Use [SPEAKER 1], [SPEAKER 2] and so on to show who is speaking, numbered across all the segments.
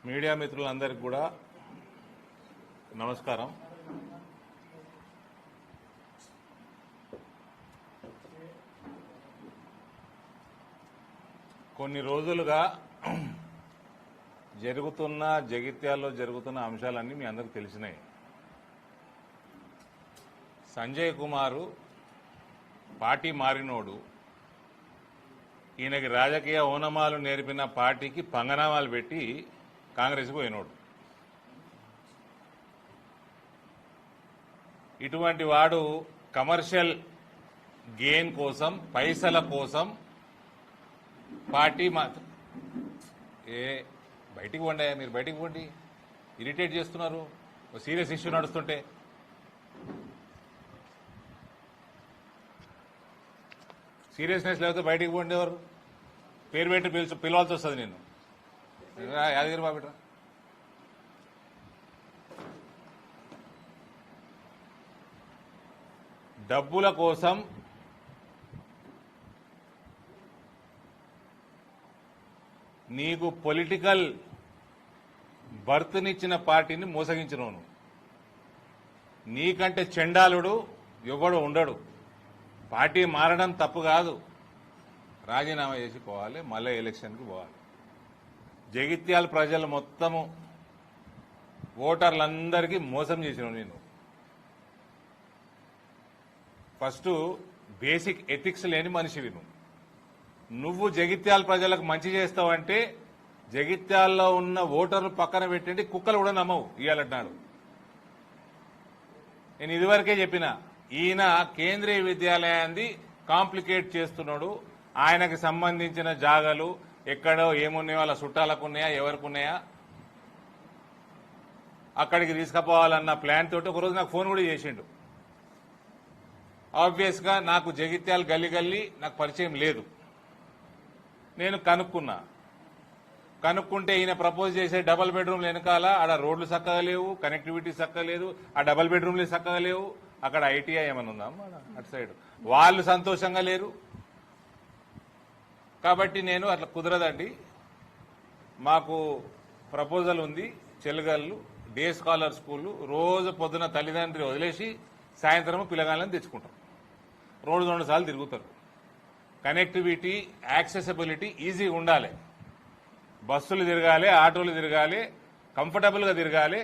[SPEAKER 1] Media మిత్రులందరికీ కూడా నమస్కారం. కొన్ని రోజులుగా జగిత్యాల్లో జరుగుతున్న అంశాలన్నీ మీ అందరికి తెలిసినాయి. సంజయ్ కుమారు పార్టీ మారినోడు, ఈయనకి రాజకీయ ఓనమాలు నేర్పిన పార్టీకి పంగనామాలు పెట్టి కాంగ్రెస్కు పోయినోడు. ఇటువంటి వాడు కమర్షియల్ గెయిన్ కోసం, పైసల కోసం పార్టీ బయటికి పోండి, మీరు బయటికి పోండి, ఇరిటేట్ చేస్తున్నారు. సీరియస్ ఇష్యూ నడుస్తుంటే సీరియస్నెస్ లేకపోతే బయటికి పోండి. ఎవరు పేరు పెట్టి పిలవాల్సి వస్తుంది. నేను యాదగిరి బాబిట్రా, డబ్బుల కోసం నీకు పొలిటికల్ బర్త్నిచ్చిన పార్టీని మోసగించినవును. నీకంటే చెండాలుడు ఎవడు ఉండడు. పార్టీ మారడం తప్పు కాదు, రాజీనామా చేసి పోవాలి, మళ్ళీ ఎలక్షన్కి పోవాలి. జగిత్యాల ప్రజలు మొత్తము ఓటర్లందరికీ మోసం చేసినావు. నేను ఫస్ట్ బేసిక్ ఎథిక్స్ లేని మనిషివి నువ్వు జగిత్యాల ప్రజలకు మంచి చేస్తావంటే జగిత్యాల్లో ఉన్న ఓటర్లు పక్కన పెట్టండి, కుక్కలు కూడా నమ్మవు ఇయ్యాలంటున్నాడు. నేను ఇదివరకే చెప్పిన, ఈయన కేంద్రీయ విద్యాలయాన్ని కాంప్లికేట్ చేస్తున్నాడు. ఆయనకు సంబంధించిన జాగాలు ఎక్కడో ఏమున్నాయో, వాళ్ళ చుట్టాలకు ఉన్నాయా, ఎవరికి ఉన్నాయా, అక్కడికి తీసుకుపోవాలన్న ప్లాన్ తోటి ఒకరోజు నాకు ఫోన్ కూడా చేసిండు. ఆబ్వియస్ గా నాకు జగిత్యాల గల్లీ నాకు పరిచయం లేదు. నేను కనుక్కుంటే ఈయన ప్రపోజ్ చేసే డబుల్ బెడ్రూమ్లు వెనకాల ఆడ రోడ్లు చక్కగా లేవు, కనెక్టివిటీ చక్కగా లేదు, ఆ డబుల్ బెడ్రూమ్లు చక్కగా లేవు. అక్కడ ఐటీఐ ఏమన్నా ఉందా అటు సైడ్, వాళ్ళు సంతోషంగా లేరు. కాబట్టి నేను అట్లా కుదరదండి, మాకు ప్రపోజల్ ఉంది, చెల్లగల్లు డే స్కాలర్ స్కూల్, రోజు పొద్దున తల్లిదండ్రి వదిలేసి సాయంత్రం పిల్లగాళ్ళని తెచ్చుకుంటారు. రోజు 2 సార్లు తిరుగుతారు. కనెక్టివిటీ, యాక్సెసిబిలిటీ ఈజీ ఉండాలి. బస్సులు తిరగాలి, ఆటోలు తిరగాలి, కంఫర్టబుల్గా తిరగాలి.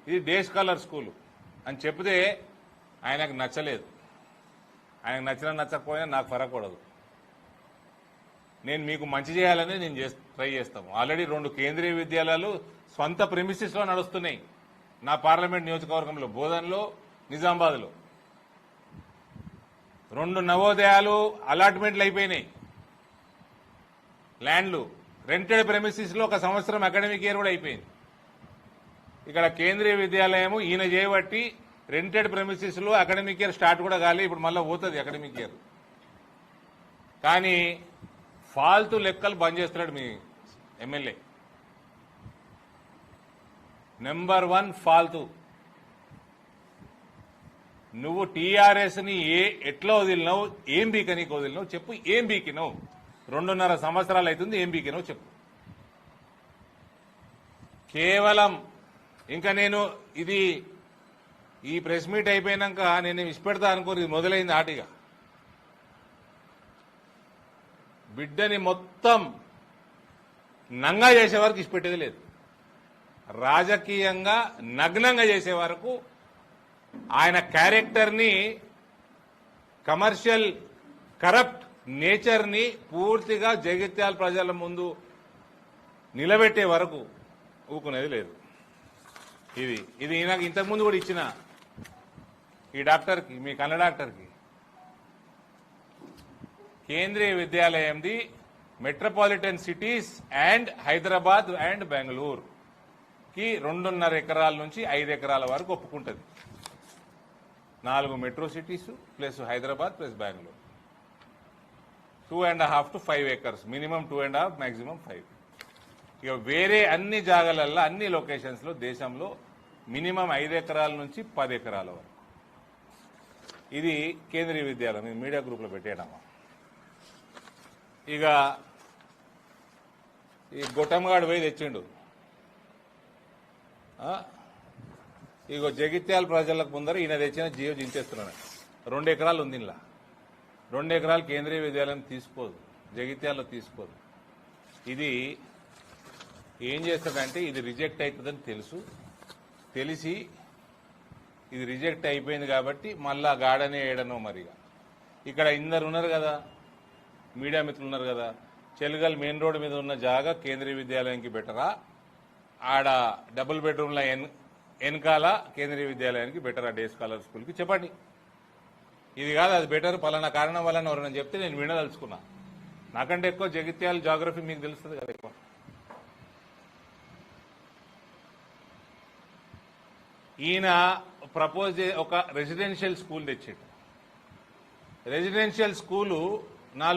[SPEAKER 1] ఇది డే స్కాలర్ స్కూల్ అని చెప్తే ఆయనకు నచ్చలేదు. ఆయనకు నచ్చినా నచ్చకపోయినా నాకు ఫరక్ పడదు. నేను మీకు మంచి చేయాలని నేను ట్రై చేస్తాము. ఆల్రెడీ 2 కేంద్రీయ విద్యాలయాలు స్వంత ప్రిమిసిస్లో నడుస్తున్నాయి నా పార్లమెంట్ నియోజకవర్గంలో, బోధన్లో, నిజామాబాద్లో. 2 నవోదయాలు అలాట్మెంట్లు అయిపోయినాయి. ల్యాండ్లు రెంటెడ్ ప్రెమిసిస్లో 1 సంవత్సరం అకాడమిక్ ఇయర్ కూడా అయిపోయింది. ఇక్కడ కేంద్రీయ విద్యాలయము ఈయన చేయబట్టి రెంటెడ్ ప్రెమిసిస్లో అకాడమిక్ ఇయర్ స్టార్ట్ కూడా కాలే, ఇప్పుడు మళ్ళీ పోతుంది అకాడమిక్ ఇయర్. కానీ ఫాల్తు లెక్కలు బంద్ చేస్తున్నాడు మీ ఎమ్మెల్యే. నెంబర్ 1 ఫాల్తు. నువ్వు టీఆర్ఎస్ని ఎట్లా వదిలినావు, ఏం బీకనీకి వదిలినావు చెప్పు. ఏం బీకినావు? 2.5 సంవత్సరాలు అవుతుంది, ఏం బీకినావు చెప్పు. కేవలం ఇంకా నేను ఈ ప్రెస్ మీట్ అయిపోయినాక నేను ఇష్టపెడతా అనుకోని మొదలైంది ఆటిగా. బిడ్డని మొత్తం నంగా చేసే వరకు ఇష్టపెట్టేది లేదు. రాజకీయంగా నగ్నంగా చేసే వరకు ఆయన క్యారెక్టర్ని, కమర్షియల్ కరప్ట్ నేచర్ని పూర్తిగా జగిత్యాల ప్రజల ముందు నిలబెట్టే వరకు ఊకునేది లేదు. ఇది నాకు ఇంతకుముందు కూడా ఇచ్చిన ఈ డాక్టర్కి, మీ కన్న డాక్టర్కి, కేంద్రీయ విద్యాలయంది metropolitan cities and Hyderabad and బెంగళూరుకి 2.5 ఎకరాల నుంచి 5 ఎకరాల వరకు ఒప్పుకుంటుంది. 4 metro cities plus Hyderabad plus Bengaluru. 2.5 to 5 acres, minimum 2.5, maximum 5. ఇక వేరే అన్ని జాగాలల్లో, అన్ని లొకేషన్స్లో దేశంలో మినిమం 5 ఎకరాల నుంచి 10 ఎకరాల వరకు. ఇది కేంద్రీయ విద్యాలయం మీడియా గ్రూప్లో పెట్టేయడమా. ఇక ఈ గొట్టంగాడు పోయి తెచ్చిండు ఆ? ఇగో జగిత్యాల ప్రజలకు ముందర ఈయన తెచ్చిన జియో దించేస్తున్నాడు. 2 ఎకరాలు ఉంది ఇలా. 2 ఎకరాలు కేంద్రీయ విద్యాలయం తీసుకోదు, జగిత్యాలలో తీసుకోదు. ఇది ఏం చేస్తుందంటే ఇది రిజెక్ట్ అవుతుందని తెలిసి ఇది రిజెక్ట్ అయిపోయింది కాబట్టి మళ్ళా గాడనే ఏడనో మరిగా ఇక్కడ ఇందరు ఉన్నారు కదా, మీడియా మిత్రులు ఉన్నారు కదా, చెలుగల్ మెయిన్ రోడ్డు మీద ఉన్న జాగా కేంద్రీయ విద్యాలయానికి బెటరా, ఆడ డబుల్ బెడ్రూమ్ల వెనకాల కేంద్రీయ విద్యాలయానికి బెటరా, డే స్కాలర్ స్కూల్కి చెప్పండి. ఇది కాదు అది బెటర్ పలానా కారణం వల్ల ఎవరైనా చెప్తే నేను వినదలుచుకున్నా. నాకంటే ఎక్కువ జగిత్యాల జాగ్రఫీ మీకు తెలుస్తుంది కదా ఎక్కువ. ఈయన ప్రపోజ్ ఒక రెసిడెన్షియల్ స్కూల్ తెచ్చాడు. Residential school 4